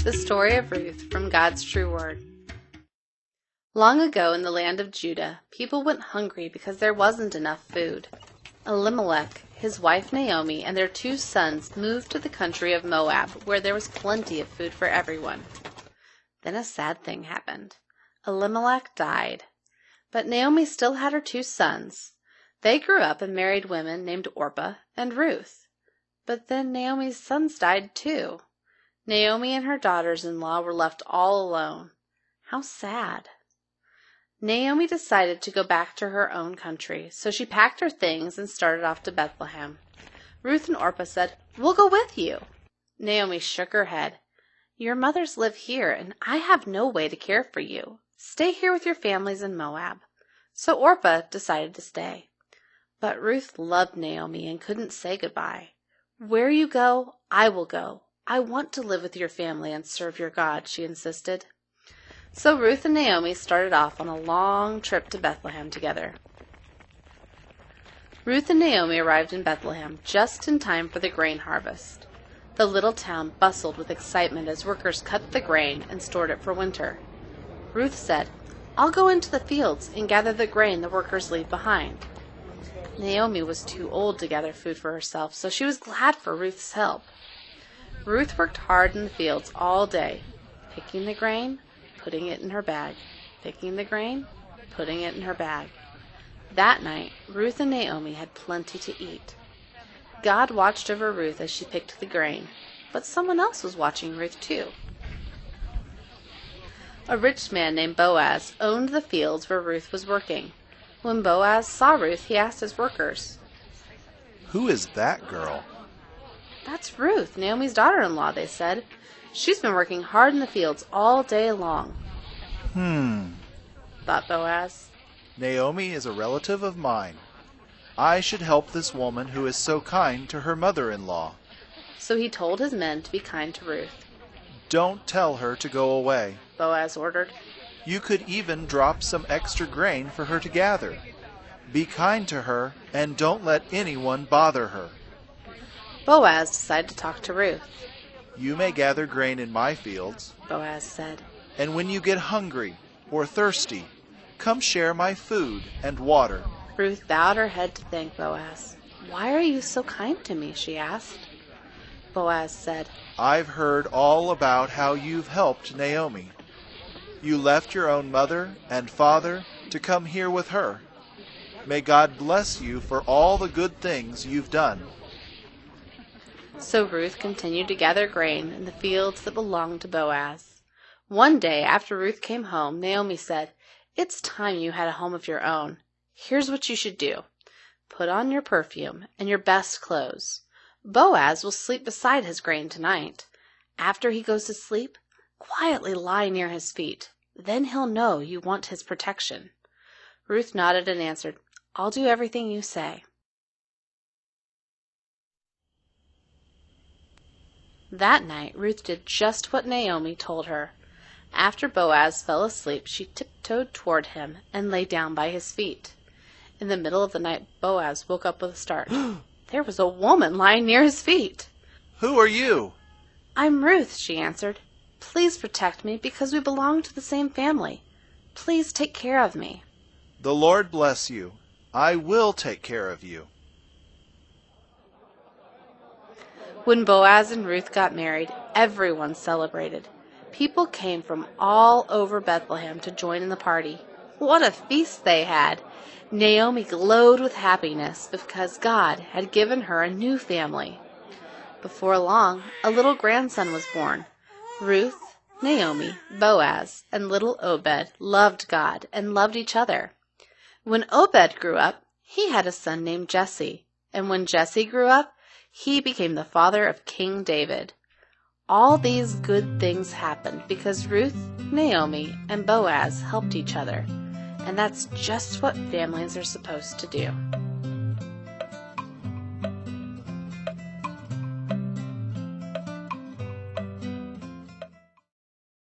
The Story of Ruth from God's True Word. Long ago in the land of Judah, people went hungry because there wasn't enough food. Elimelech, his wife Naomi, and their 2 sons moved to the country of Moab, where there was plenty of food for everyone. Then a sad thing happened. Elimelech died, but Naomi still had her 2 sons. They grew up and married women named Orpah and Ruth. But then Naomi's sons died too. Naomi and her daughters-in-law were left all alone. How sad. Naomi decided to go back to her own country, so she packed her things and started off to Bethlehem. Ruth and Orpah said, "We'll go with you." Naomi shook her head. "Your mothers live here, and I have no way to care for you. Stay here with your families in Moab." So Orpah decided to stay. But Ruth loved Naomi and couldn't say goodbye. "Where you go, I will go. I want to live with your family and serve your God," she insisted. So Ruth and Naomi started off on a long trip to Bethlehem together. Ruth and Naomi arrived in Bethlehem just in time for the grain harvest. The little town bustled with excitement as workers cut the grain and stored it for winter. Ruth said, "I'll go into the fields and gather the grain the workers leave behind." Naomi was too old to gather food for herself, so she was glad for Ruth's help. Ruth worked hard in the fields all day, picking the grain, putting it in her bag, picking the grain, putting it in her bag. That night, Ruth and Naomi had plenty to eat. God watched over Ruth as she picked the grain, but someone else was watching Ruth too. A rich man named Boaz owned the fields where Ruth was working. When Boaz saw Ruth, he asked his workers, "Who is that girl?" "That's Ruth, Naomi's daughter-in-law," they said. "She's been working hard in the fields all day long." Thought Boaz. Naomi is a relative of mine. I should help this woman who is so kind to her mother-in-law. So he told his men to be kind to Ruth. "Don't tell her to go away," Boaz ordered. "You could even drop some extra grain for her to gather. Be kind to her and don't let anyone bother her." Boaz decided to talk to Ruth. "You may gather grain in my fields, Boaz said. and when you get hungry or thirsty, come share my food and water." Ruth bowed her head to thank Boaz. "Why are you so kind to me?" she asked. Boaz said, "I've heard all about how you've helped Naomi. You left your own mother and father to come here with her. May God bless you for all the good things you've done." So Ruth continued to gather grain in the fields that belonged to Boaz. One day, after Ruth came home, Naomi said, "It's time you had a home of your own. Here's what you should do. Put on your perfume and your best clothes. Boaz will sleep beside his grain tonight. After he goes to sleep, quietly lie near his feet. Then he'll know you want his protection." Ruth nodded and answered, "I'll do everything you say." That night, Ruth did just what Naomi told her. After Boaz fell asleep, she tiptoed toward him and lay down by his feet. In the middle of the night, Boaz woke up with a start. There was a woman lying near his feet. "Who are you?" "I'm Ruth," she answered. "Please protect me because we belong to the same family. Please take care of me." "The Lord bless you. I will take care of you." When Boaz and Ruth got married, everyone celebrated. People came from all over Bethlehem to join in the party. What a feast they had! Naomi glowed with happiness because God had given her a new family. Before long, a little grandson was born. Ruth, Naomi, Boaz, and little Obed loved God and loved each other. When Obed grew up, he had a son named Jesse, and when Jesse grew up, he became the father of King David. All these good things happened because Ruth, Naomi, and Boaz helped each other, and that's just what families are supposed to do.